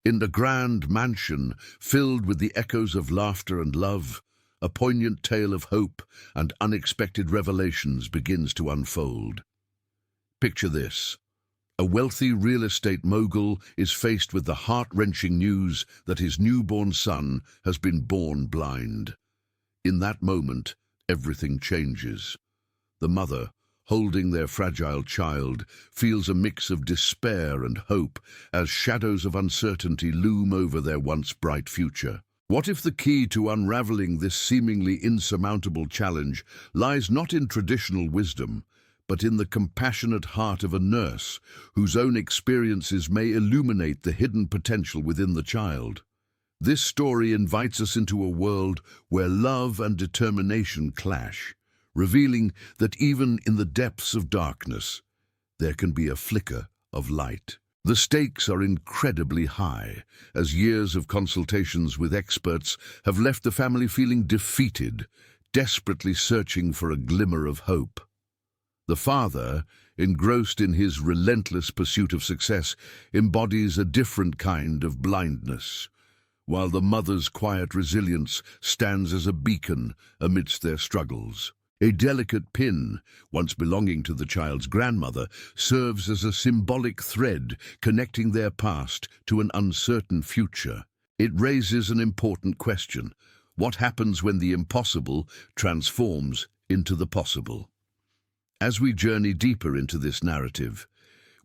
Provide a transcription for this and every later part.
In the grand mansion, filled with the echoes of laughter and love, a poignant tale of hope and unexpected revelations begins to unfold. Picture this. A wealthy real estate mogul is faced with the heart-wrenching news that his newborn son has been born blind. In that moment, everything changes. The mother, holding their fragile child, feels a mix of despair and hope as shadows of uncertainty loom over their once bright future. What if the key to unraveling this seemingly insurmountable challenge lies not in traditional wisdom, but in the compassionate heart of a nurse whose own experiences may illuminate the hidden potential within the child? This story invites us into a world where love and determination clash, revealing that even in the depths of darkness, there can be a flicker of light. The stakes are incredibly high, as years of consultations with experts have left the family feeling defeated, desperately searching for a glimmer of hope. The father, engrossed in his relentless pursuit of success, embodies a different kind of blindness, while the mother's quiet resilience stands as a beacon amidst their struggles. A delicate pin, once belonging to the child's grandmother, serves as a symbolic thread connecting their past to an uncertain future. It raises an important question: what happens when the impossible transforms into the possible? As we journey deeper into this narrative,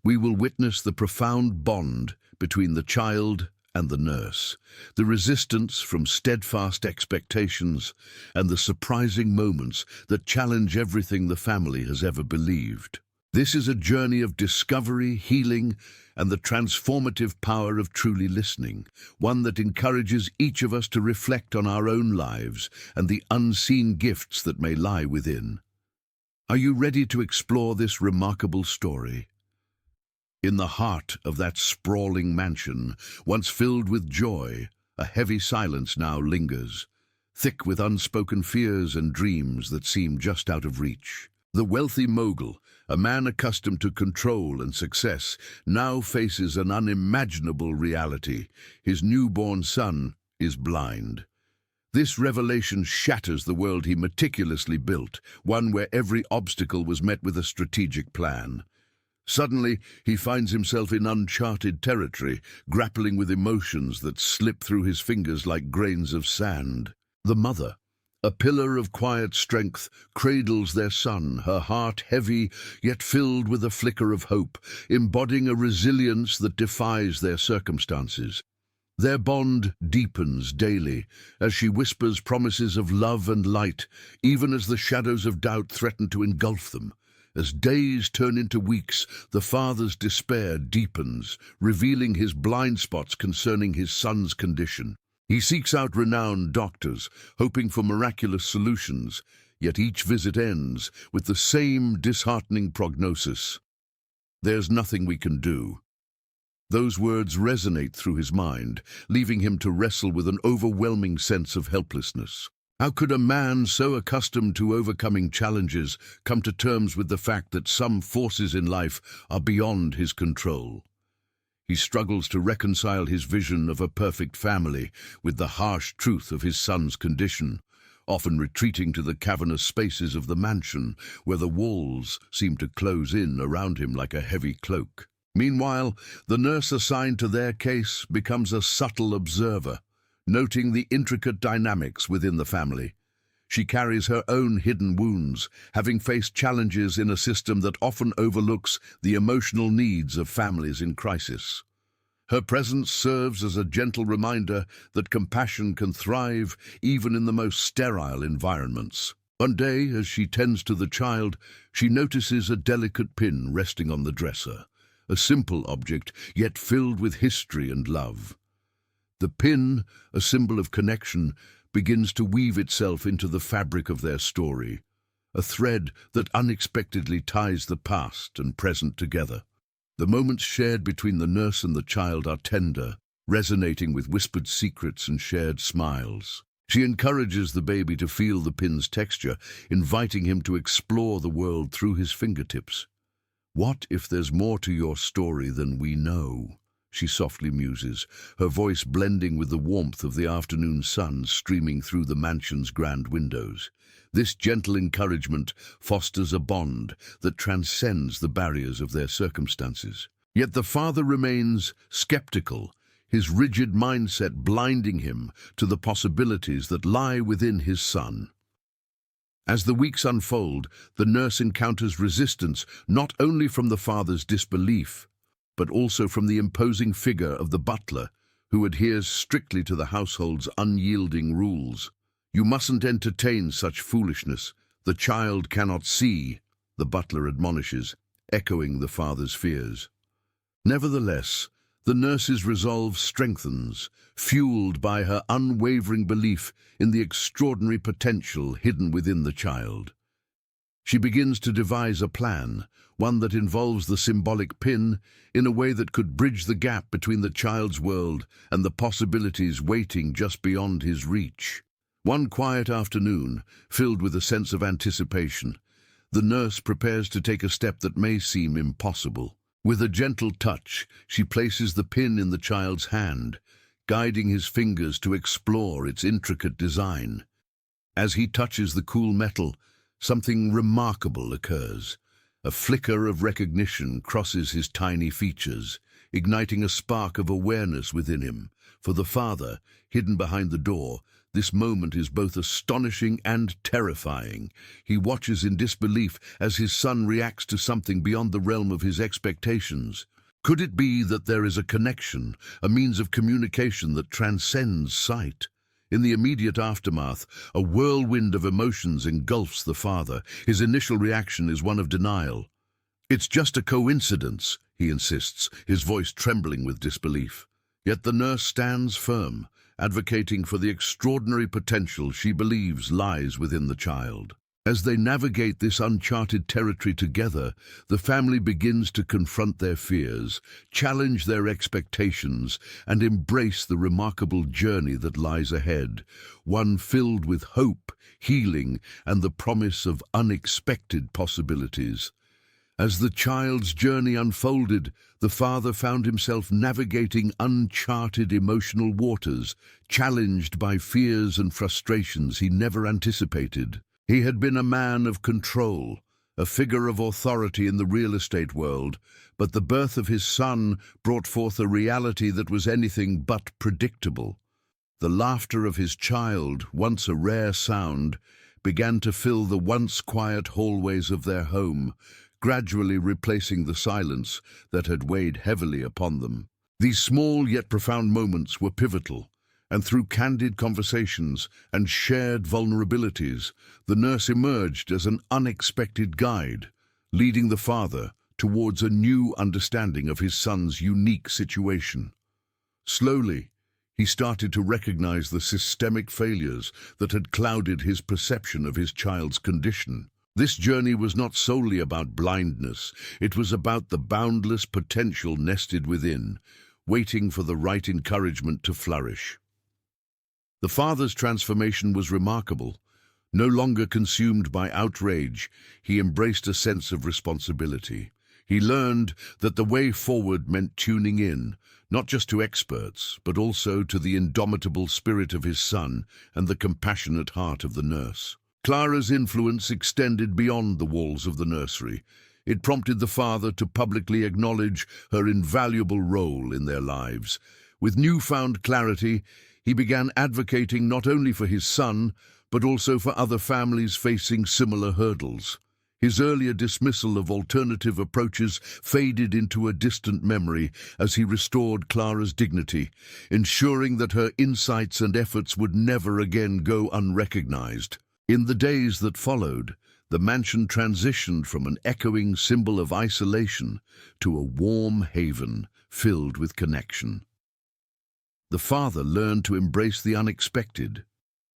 we will witness the profound bond between the child and the nurse, the resistance from steadfast expectations, and the surprising moments that challenge everything the family has ever believed. This is a journey of discovery, healing, and the transformative power of truly listening, one that encourages each of us to reflect on our own lives and the unseen gifts that may lie within. Are you ready to explore this remarkable story? In the heart of that sprawling mansion, once filled with joy, a heavy silence now lingers, thick with unspoken fears and dreams that seem just out of reach. The wealthy mogul, a man accustomed to control and success, now faces an unimaginable reality. His newborn son is blind. This revelation shatters the world he meticulously built, one where every obstacle was met with a strategic plan. Suddenly, he finds himself in uncharted territory, grappling with emotions that slip through his fingers like grains of sand. The mother, a pillar of quiet strength, cradles their son, her heart heavy yet filled with a flicker of hope, embodying a resilience that defies their circumstances. Their bond deepens daily as she whispers promises of love and light, even as the shadows of doubt threaten to engulf them. As days turn into weeks, the father's despair deepens, revealing his blind spots concerning his son's condition. He seeks out renowned doctors, hoping for miraculous solutions, yet each visit ends with the same disheartening prognosis: "There's nothing we can do." Those words resonate through his mind, leaving him to wrestle with an overwhelming sense of helplessness. How could a man so accustomed to overcoming challenges come to terms with the fact that some forces in life are beyond his control? He struggles to reconcile his vision of a perfect family with the harsh truth of his son's condition, often retreating to the cavernous spaces of the mansion, where the walls seem to close in around him like a heavy cloak. Meanwhile, the nurse assigned to their case becomes a subtle observer, noting the intricate dynamics within the family. She carries her own hidden wounds, having faced challenges in a system that often overlooks the emotional needs of families in crisis. Her presence serves as a gentle reminder that compassion can thrive even in the most sterile environments. One day, as she tends to the child, she notices a delicate pin resting on the dresser, a simple object, yet filled with history and love. The pin, a symbol of connection, begins to weave itself into the fabric of their story, a thread that unexpectedly ties the past and present together. The moments shared between the nurse and the child are tender, resonating with whispered secrets and shared smiles. She encourages the baby to feel the pin's texture, inviting him to explore the world through his fingertips. "What if there's more to your story than we know?" she softly muses, her voice blending with the warmth of the afternoon sun streaming through the mansion's grand windows. This gentle encouragement fosters a bond that transcends the barriers of their circumstances. Yet the father remains skeptical, his rigid mindset blinding him to the possibilities that lie within his son. As the weeks unfold, the nurse encounters resistance not only from the father's disbelief, but also from the imposing figure of the butler, who adheres strictly to the household's unyielding rules. "You mustn't entertain such foolishness. The child cannot see," the butler admonishes, echoing the father's fears. Nevertheless, the nurse's resolve strengthens, fueled by her unwavering belief in the extraordinary potential hidden within the child. She begins to devise a plan, one that involves the symbolic pin, in a way that could bridge the gap between the child's world and the possibilities waiting just beyond his reach. One quiet afternoon, filled with a sense of anticipation, the nurse prepares to take a step that may seem impossible. With a gentle touch, she places the pin in the child's hand, guiding his fingers to explore its intricate design. As he touches the cool metal, something remarkable occurs. A flicker of recognition crosses his tiny features, igniting a spark of awareness within him. For the father, hidden behind the door, this moment is both astonishing and terrifying. He watches in disbelief as his son reacts to something beyond the realm of his expectations. Could it be that there is a connection, a means of communication that transcends sight? In the immediate aftermath, a whirlwind of emotions engulfs the father. His initial reaction is one of denial. "It's just a coincidence," he insists, his voice trembling with disbelief. Yet the nurse stands firm, advocating for the extraordinary potential she believes lies within the child. As they navigate this uncharted territory together, the family begins to confront their fears, challenge their expectations, and embrace the remarkable journey that lies ahead, one filled with hope, healing, and the promise of unexpected possibilities. As the child's journey unfolded, the father found himself navigating uncharted emotional waters, challenged by fears and frustrations he never anticipated. He had been a man of control, a figure of authority in the real estate world, but the birth of his son brought forth a reality that was anything but predictable. The laughter of his child, once a rare sound, began to fill the once quiet hallways of their home, gradually replacing the silence that had weighed heavily upon them. These small yet profound moments were pivotal, and through candid conversations and shared vulnerabilities, the nurse emerged as an unexpected guide, leading the father towards a new understanding of his son's unique situation. Slowly, he started to recognize the systemic failures that had clouded his perception of his child's condition. This journey was not solely about blindness, it was about the boundless potential nested within, waiting for the right encouragement to flourish. The father's transformation was remarkable. No longer consumed by outrage, he embraced a sense of responsibility. He learned that the way forward meant tuning in, not just to experts, but also to the indomitable spirit of his son and the compassionate heart of the nurse. Clara's influence extended beyond the walls of the nursery. It prompted the father to publicly acknowledge her invaluable role in their lives. With newfound clarity, he began advocating not only for his son, but also for other families facing similar hurdles. His earlier dismissal of alternative approaches faded into a distant memory as he restored Clara's dignity, ensuring that her insights and efforts would never again go unrecognized. In the days that followed, the mansion transitioned from an echoing symbol of isolation to a warm haven filled with connection. The father learned to embrace the unexpected,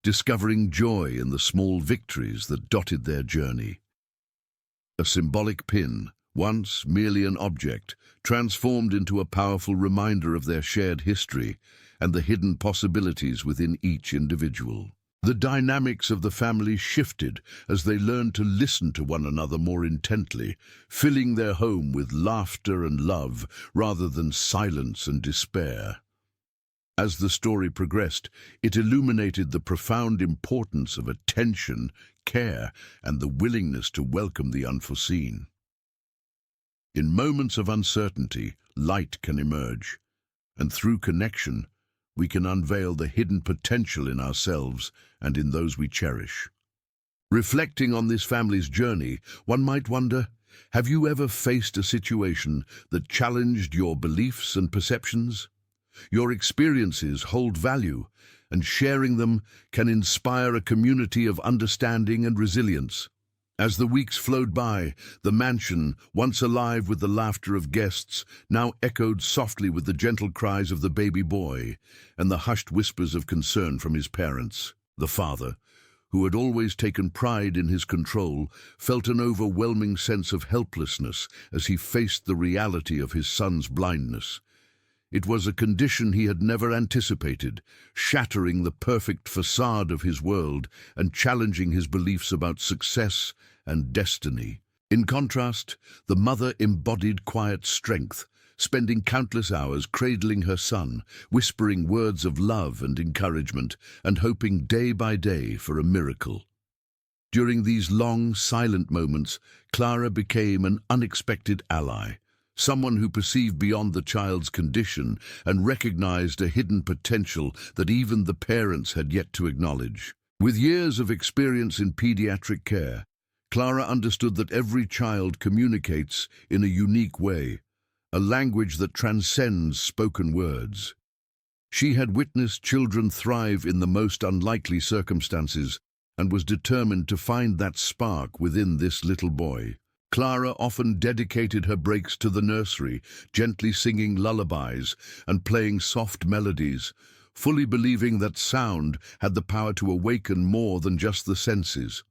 discovering joy in the small victories that dotted their journey. A symbolic pin, once merely an object, transformed into a powerful reminder of their shared history and the hidden possibilities within each individual. The dynamics of the family shifted as they learned to listen to one another more intently, filling their home with laughter and love rather than silence and despair. As the story progressed, it illuminated the profound importance of attention, care, and the willingness to welcome the unforeseen. In moments of uncertainty, light can emerge, and through connection, we can unveil the hidden potential in ourselves and in those we cherish. Reflecting on this family's journey, one might wonder, have you ever faced a situation that challenged your beliefs and perceptions? Your experiences hold value, and sharing them can inspire a community of understanding and resilience. As the weeks flowed by, the mansion, once alive with the laughter of guests, now echoed softly with the gentle cries of the baby boy and the hushed whispers of concern from his parents. The father, who had always taken pride in his control, felt an overwhelming sense of helplessness as he faced the reality of his son's blindness. It was a condition he had never anticipated, shattering the perfect facade of his world and challenging his beliefs about success and destiny. In contrast, the mother embodied quiet strength, spending countless hours cradling her son, whispering words of love and encouragement, and hoping day by day for a miracle. During these long, silent moments, Clara became an unexpected ally, someone who perceived beyond the child's condition and recognized a hidden potential that even the parents had yet to acknowledge. With years of experience in pediatric care, Clara understood that every child communicates in a unique way, a language that transcends spoken words. She had witnessed children thrive in the most unlikely circumstances and was determined to find that spark within this little boy. Clara often dedicated her breaks to the nursery, gently singing lullabies and playing soft melodies, fully believing that sound had the power to awaken more than just the senses.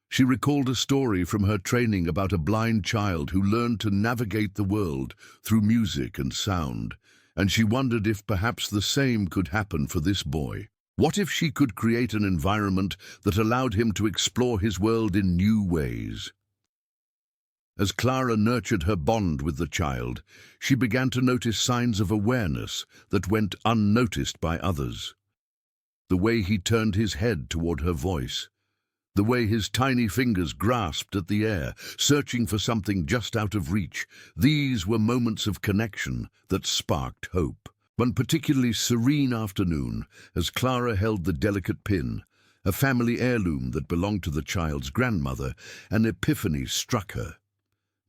She recalled a story from her training about a blind child who learned to navigate the world through music and sound, and she wondered if perhaps the same could happen for this boy. What if she could create an environment that allowed him to explore his world in new ways? As Clara nurtured her bond with the child, she began to notice signs of awareness that went unnoticed by others. The way he turned his head toward her voice, the way his tiny fingers grasped at the air, searching for something just out of reach, these were moments of connection that sparked hope. One particularly serene afternoon, as Clara held the delicate pin, a family heirloom that belonged to the child's grandmother, an epiphany struck her.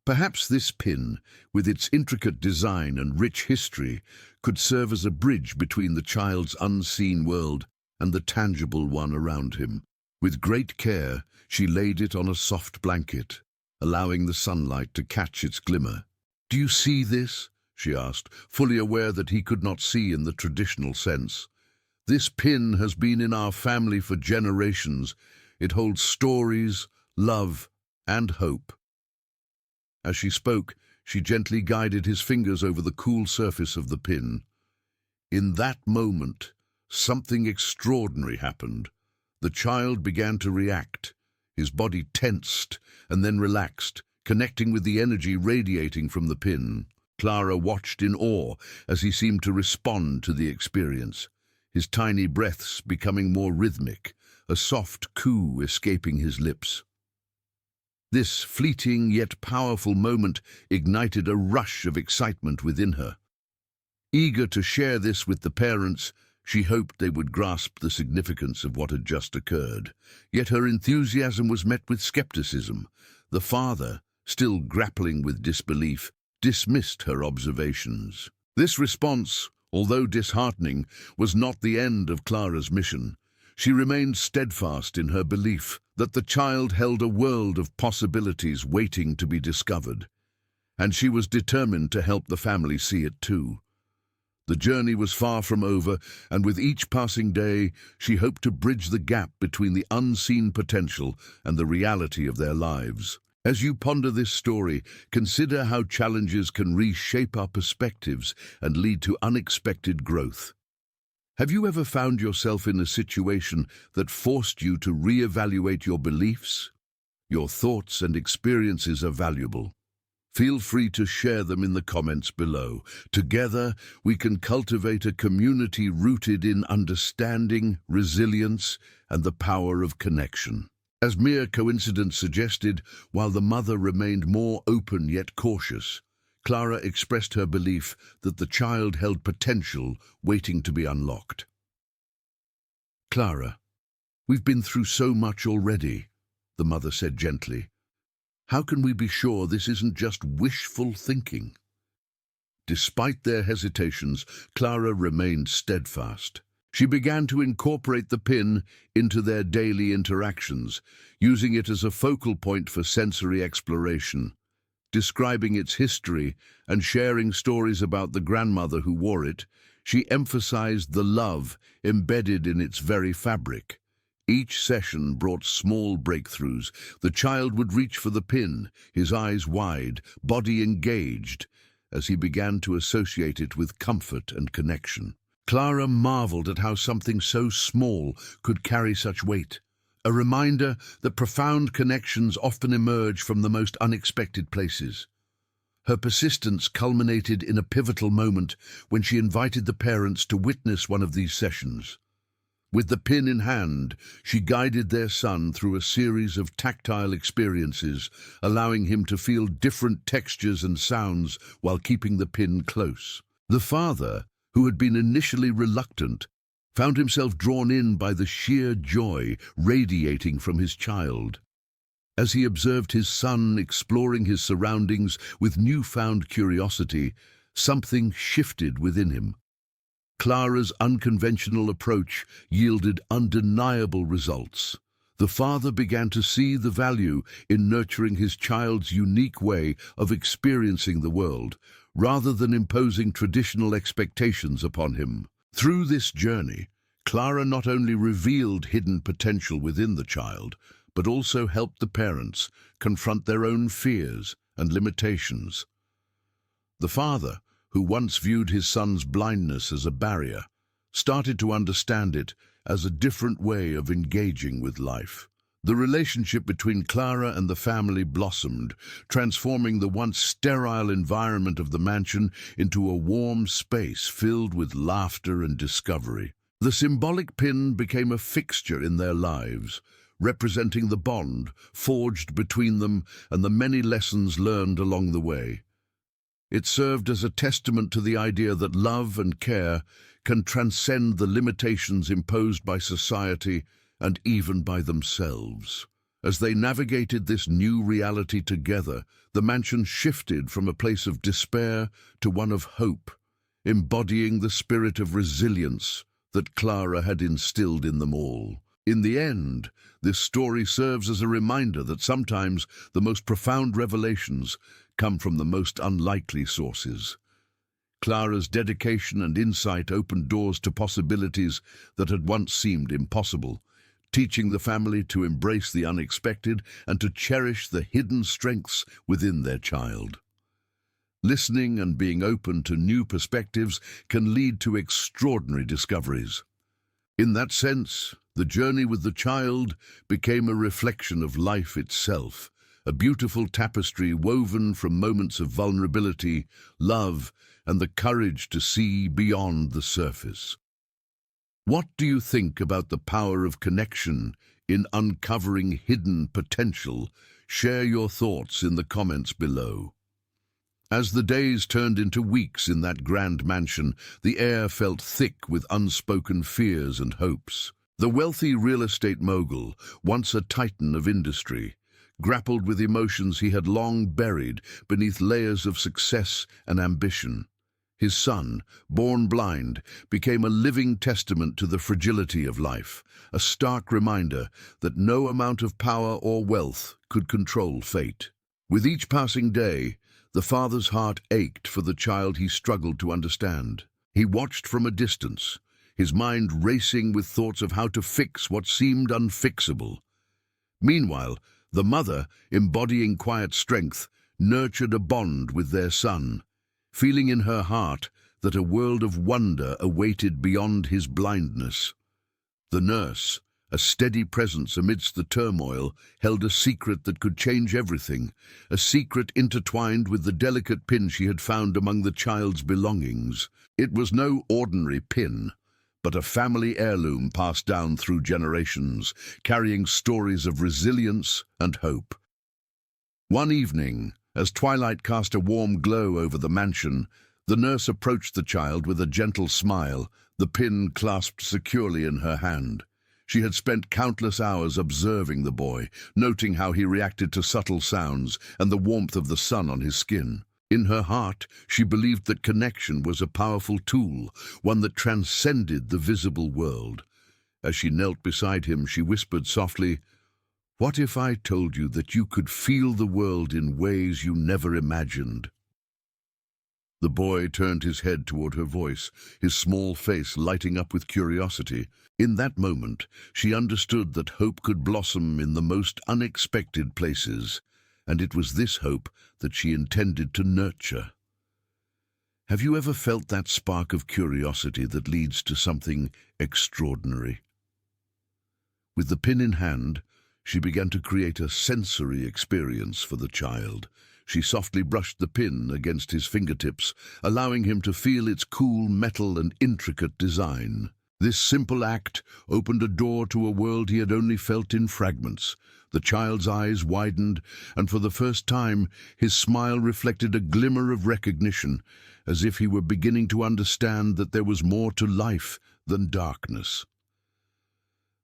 Perhaps this pin, with its intricate design and rich history, could serve as a bridge between the child's unseen world and the tangible one around him. With great care, she laid it on a soft blanket, allowing the sunlight to catch its glimmer. "Do you see this?" she asked, fully aware that he could not see in the traditional sense. "This pin has been in our family for generations. It holds stories, love, and hope." As she spoke, she gently guided his fingers over the cool surface of the pin. In that moment, something extraordinary happened. The child began to react. His body tensed and then relaxed, connecting with the energy radiating from the pin. Clara watched in awe as he seemed to respond to the experience, his tiny breaths becoming more rhythmic, a soft coo escaping his lips. This fleeting yet powerful moment ignited a rush of excitement within her. Eager to share this with the parents, she hoped they would grasp the significance of what had just occurred. Yet her enthusiasm was met with skepticism. The father, still grappling with disbelief, dismissed her observations. This response, although disheartening, was not the end of Clara's mission. She remained steadfast in her belief that the child held a world of possibilities waiting to be discovered, and she was determined to help the family see it too. The journey was far from over, and with each passing day, she hoped to bridge the gap between the unseen potential and the reality of their lives. As you ponder this story, consider how challenges can reshape our perspectives and lead to unexpected growth. Have you ever found yourself in a situation that forced you to reevaluate your beliefs? Your thoughts and experiences are valuable. Feel free to share them in the comments below. Together, we can cultivate a community rooted in understanding, resilience, and the power of connection. As mere coincidence suggested, while the mother remained more open yet cautious, Clara expressed her belief that the child held potential waiting to be unlocked. "Clara, we've been through so much already," the mother said gently. "How can we be sure this isn't just wishful thinking?" Despite their hesitations, Clara remained steadfast. She began to incorporate the pin into their daily interactions, using it as a focal point for sensory exploration. Describing its history and sharing stories about the grandmother who wore it, she emphasized the love embedded in its very fabric. Each session brought small breakthroughs. The child would reach for the pin, his eyes wide, body engaged, as he began to associate it with comfort and connection. Clara marveled at how something so small could carry such weight, a reminder that profound connections often emerge from the most unexpected places. Her persistence culminated in a pivotal moment when she invited the parents to witness one of these sessions. With the pin in hand, she guided their son through a series of tactile experiences, allowing him to feel different textures and sounds while keeping the pin close. The father, who had been initially reluctant, found himself drawn in by the sheer joy radiating from his child. As he observed his son exploring his surroundings with newfound curiosity, something shifted within him. Clara's unconventional approach yielded undeniable results. The father began to see the value in nurturing his child's unique way of experiencing the world, rather than imposing traditional expectations upon him. Through this journey, Clara not only revealed hidden potential within the child, but also helped the parents confront their own fears and limitations. The father, who once viewed his son's blindness as a barrier, started to understand it as a different way of engaging with life. The relationship between Clara and the family blossomed, transforming the once sterile environment of the mansion into a warm space filled with laughter and discovery. The symbolic pin became a fixture in their lives, representing the bond forged between them and the many lessons learned along the way. It served as a testament to the idea that love and care can transcend the limitations imposed by society and even by themselves. As they navigated this new reality together, the mansion shifted from a place of despair to one of hope, embodying the spirit of resilience that Clara had instilled in them all. In the end, this story serves as a reminder that sometimes the most profound revelations come from the most unlikely sources. Clara's dedication and insight opened doors to possibilities that had once seemed impossible, teaching the family to embrace the unexpected and to cherish the hidden strengths within their child. Listening and being open to new perspectives can lead to extraordinary discoveries. In that sense, the journey with the child became a reflection of life itself, a beautiful tapestry woven from moments of vulnerability, love, and the courage to see beyond the surface. What do you think about the power of connection in uncovering hidden potential? Share your thoughts in the comments below. As the days turned into weeks in that grand mansion, the air felt thick with unspoken fears and hopes. The wealthy real estate mogul, once a titan of industry, grappled with emotions he had long buried beneath layers of success and ambition. His son, born blind, became a living testament to the fragility of life, a stark reminder that no amount of power or wealth could control fate. With each passing day, the father's heart ached for the child he struggled to understand. He watched from a distance, his mind racing with thoughts of how to fix what seemed unfixable. Meanwhile, the mother, embodying quiet strength, nurtured a bond with their son, feeling in her heart that a world of wonder awaited beyond his blindness. The nurse, a steady presence amidst the turmoil, held a secret that could change everything, a secret intertwined with the delicate pin she had found among the child's belongings. It was no ordinary pin, but a family heirloom passed down through generations, carrying stories of resilience and hope. One evening, as twilight cast a warm glow over the mansion, the nurse approached the child with a gentle smile, the pin clasped securely in her hand. She had spent countless hours observing the boy, noting how he reacted to subtle sounds and the warmth of the sun on his skin. In her heart, she believed that connection was a powerful tool, one that transcended the visible world. As she knelt beside him, she whispered softly, "What if I told you that you could feel the world in ways you never imagined?" The boy turned his head toward her voice, his small face lighting up with curiosity. In that moment, she understood that hope could blossom in the most unexpected places, and it was this hope that she intended to nurture. Have you ever felt that spark of curiosity that leads to something extraordinary? With the pin in hand, she began to create a sensory experience for the child. She softly brushed the pin against his fingertips, allowing him to feel its cool metal and intricate design. This simple act opened a door to a world he had only felt in fragments. The child's eyes widened, and for the first time his smile reflected a glimmer of recognition, as if he were beginning to understand that there was more to life than darkness.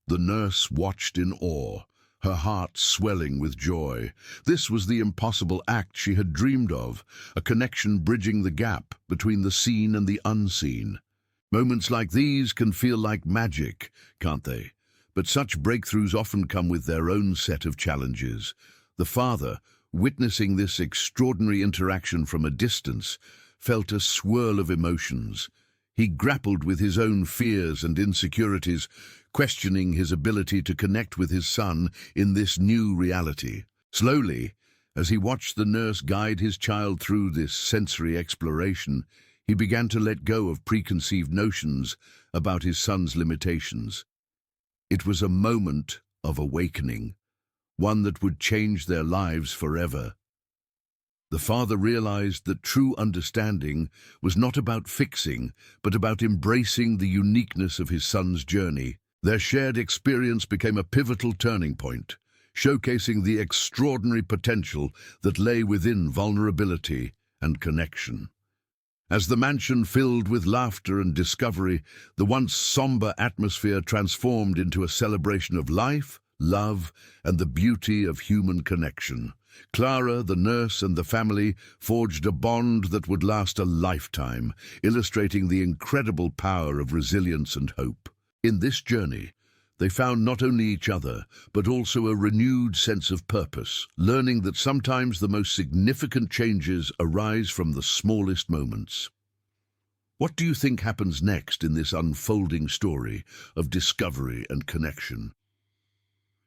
The nurse watched in awe, her heart swelling with joy. This was the impossible act she had dreamed of, a connection bridging the gap between the seen and the unseen. Moments like these can feel like magic, can't they? But such breakthroughs often come with their own set of challenges. The father, witnessing this extraordinary interaction from a distance, felt a swirl of emotions. He grappled with his own fears and insecurities, questioning his ability to connect with his son in this new reality. Slowly, as he watched the nurse guide his child through this sensory exploration, he began to let go of preconceived notions about his son's limitations. It was a moment of awakening, one that would change their lives forever. The father realized that true understanding was not about fixing, but about embracing the uniqueness of his son's journey. Their shared experience became a pivotal turning point, showcasing the extraordinary potential that lay within vulnerability and connection. As the mansion filled with laughter and discovery, the once somber atmosphere transformed into a celebration of life, love, and the beauty of human connection. Clara, the nurse, and the family forged a bond that would last a lifetime, illustrating the incredible power of resilience and hope. In this journey, they found not only each other, but also a renewed sense of purpose, learning that sometimes the most significant changes arise from the smallest moments. What do you think happens next in this unfolding story of discovery and connection?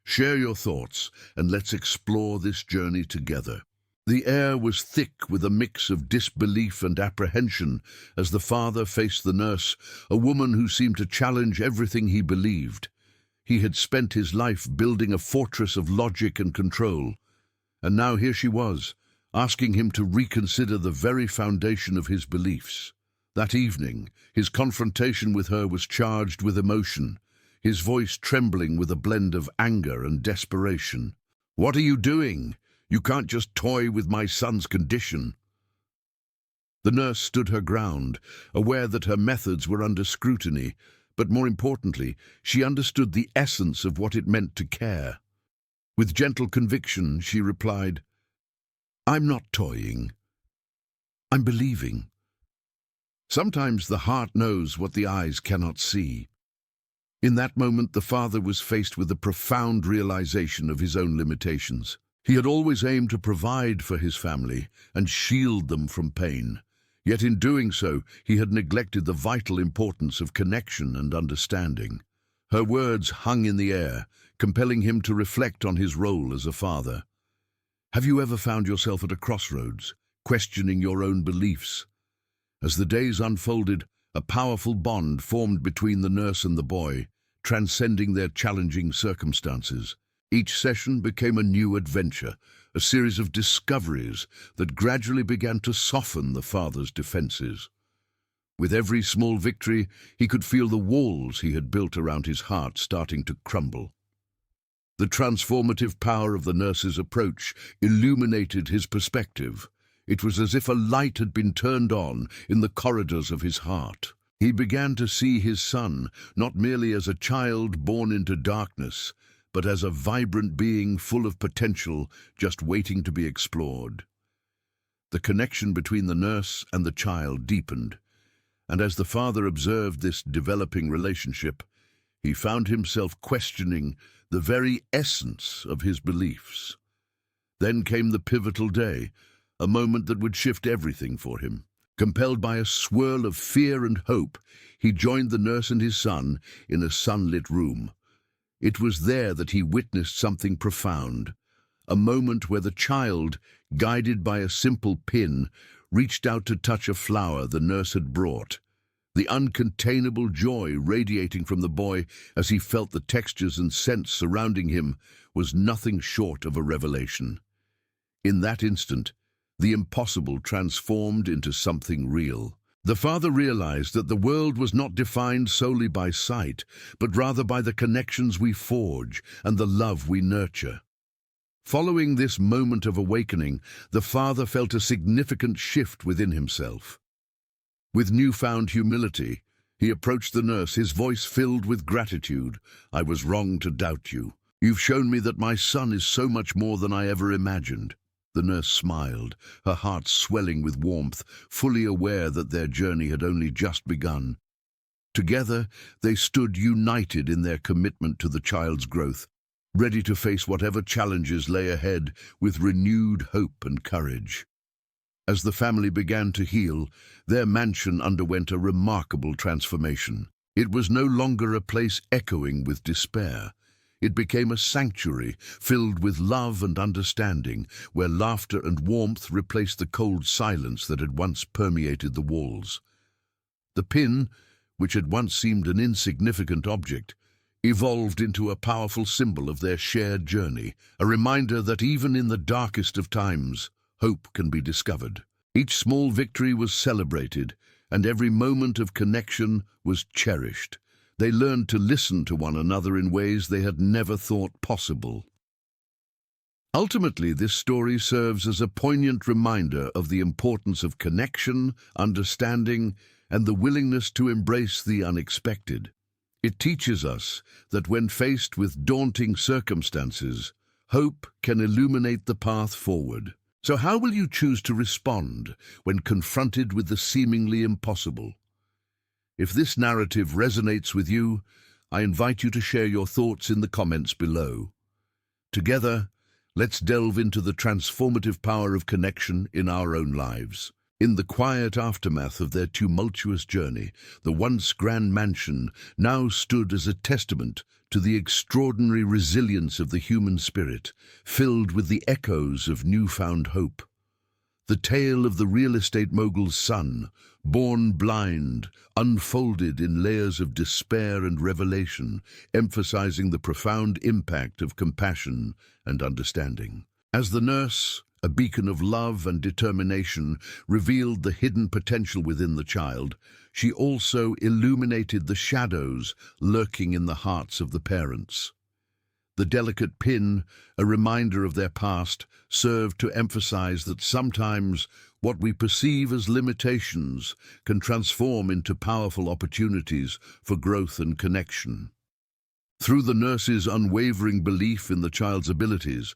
Share your thoughts, and let's explore this journey together. The air was thick with a mix of disbelief and apprehension as the father faced the nurse, a woman who seemed to challenge everything he believed. He had spent his life building a fortress of logic and control, and now here she was, asking him to reconsider the very foundation of his beliefs. That evening, his confrontation with her was charged with emotion, his voice trembling with a blend of anger and desperation. "What are you doing? You can't just toy with my son's condition." The nurse stood her ground, aware that her methods were under scrutiny, but more importantly, she understood the essence of what it meant to care. With gentle conviction, she replied, "I'm not toying. I'm believing. Sometimes the heart knows what the eyes cannot see." In that moment, the father was faced with a profound realization of his own limitations. He had always aimed to provide for his family and shield them from pain. Yet in doing so, he had neglected the vital importance of connection and understanding. Her words hung in the air, compelling him to reflect on his role as a father. Have you ever found yourself at a crossroads, questioning your own beliefs? As the days unfolded, a powerful bond formed between the nurse and the boy, transcending their challenging circumstances. Each session became a new adventure, a series of discoveries that gradually began to soften the father's defenses. With every small victory, he could feel the walls he had built around his heart starting to crumble. The transformative power of the nurse's approach illuminated his perspective. It was as if a light had been turned on in the corridors of his heart. He began to see his son not merely as a child born into darkness, but as a vibrant being full of potential just waiting to be explored. The connection between the nurse and the child deepened, and as the father observed this developing relationship, he found himself questioning the very essence of his beliefs. Then came the pivotal day, a moment that would shift everything for him. Compelled by a swirl of fear and hope, he joined the nurse and his son in a sunlit room. It was there that he witnessed something profound, a moment where the child, guided by a simple pin, reached out to touch a flower the nurse had brought. The uncontainable joy radiating from the boy as he felt the textures and scents surrounding him was nothing short of a revelation. In that instant, the impossible transformed into something real. The father realized that the world was not defined solely by sight, but rather by the connections we forge and the love we nurture. Following this moment of awakening, the father felt a significant shift within himself. With newfound humility, he approached the nurse, his voice filled with gratitude. "I was wrong to doubt you. You've shown me that my son is so much more than I ever imagined." The nurse smiled, her heart swelling with warmth, fully aware that their journey had only just begun. Together, they stood united in their commitment to the child's growth, ready to face whatever challenges lay ahead with renewed hope and courage. As the family began to heal, their mansion underwent a remarkable transformation. It was no longer a place echoing with despair. It became a sanctuary filled with love and understanding, where laughter and warmth replaced the cold silence that had once permeated the walls. The pin, which had once seemed an insignificant object, evolved into a powerful symbol of their shared journey, a reminder that even in the darkest of times, hope can be discovered. Each small victory was celebrated, and every moment of connection was cherished. They learned to listen to one another in ways they had never thought possible. Ultimately, this story serves as a poignant reminder of the importance of connection, understanding, and the willingness to embrace the unexpected. It teaches us that when faced with daunting circumstances, hope can illuminate the path forward. So how will you choose to respond when confronted with the seemingly impossible? If this narrative resonates with you, I invite you to share your thoughts in the comments below. Together, let's delve into the transformative power of connection in our own lives. In the quiet aftermath of their tumultuous journey, the once grand mansion now stood as a testament to the extraordinary resilience of the human spirit, filled with the echoes of newfound hope. The tale of the real estate mogul's son, born blind, unfolded in layers of despair and revelation, emphasizing the profound impact of compassion and understanding. As the nurse, a beacon of love and determination, revealed the hidden potential within the child, she also illuminated the shadows lurking in the hearts of the parents. The delicate pin, a reminder of their past, served to emphasize that sometimes what we perceive as limitations can transform into powerful opportunities for growth and connection. Through the nurse's unwavering belief in the child's abilities,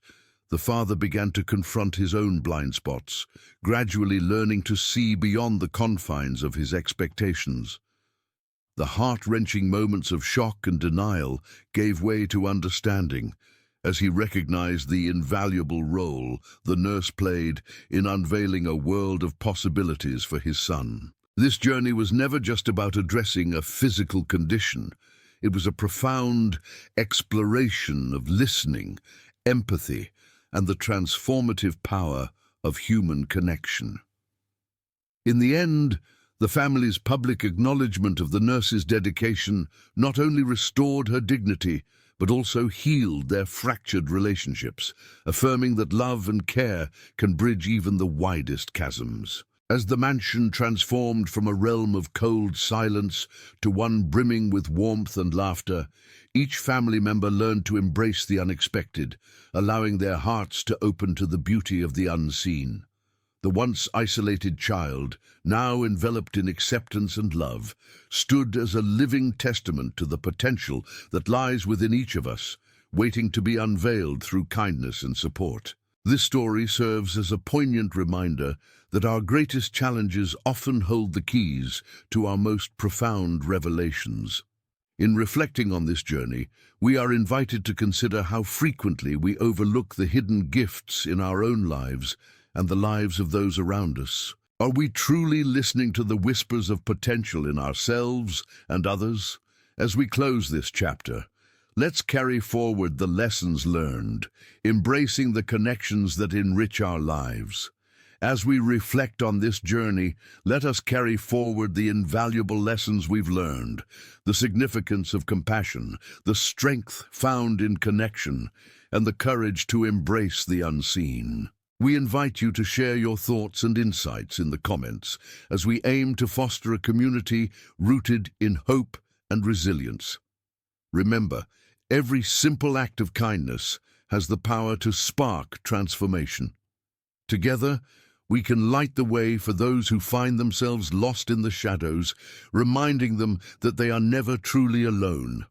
the father began to confront his own blind spots, gradually learning to see beyond the confines of his expectations. The heart-wrenching moments of shock and denial gave way to understanding, as he recognized the invaluable role the nurse played in unveiling a world of possibilities for his son. This journey was never just about addressing a physical condition. It was a profound exploration of listening, empathy, and the transformative power of human connection. In the end, The family's public acknowledgement of the nurse's dedication not only restored her dignity, but also healed their fractured relationships, affirming that love and care can bridge even the widest chasms. As the mansion transformed from a realm of cold silence to one brimming with warmth and laughter, each family member learned to embrace the unexpected, allowing their hearts to open to the beauty of the unseen. The once isolated child, now enveloped in acceptance and love, stood as a living testament to the potential that lies within each of us, waiting to be unveiled through kindness and support. This story serves as a poignant reminder that our greatest challenges often hold the keys to our most profound revelations. In reflecting on this journey, we are invited to consider how frequently we overlook the hidden gifts in our own lives and the lives of those around us. Are we truly listening to the whispers of potential in ourselves and others? As we close this chapter, let's carry forward the lessons learned, embracing the connections that enrich our lives. As we reflect on this journey, let us carry forward the invaluable lessons we've learned, the significance of compassion, the strength found in connection, and the courage to embrace the unseen. We invite you to share your thoughts and insights in the comments as we aim to foster a community rooted in hope and resilience. Remember, every simple act of kindness has the power to spark transformation. Together, we can light the way for those who find themselves lost in the shadows, reminding them that they are never truly alone.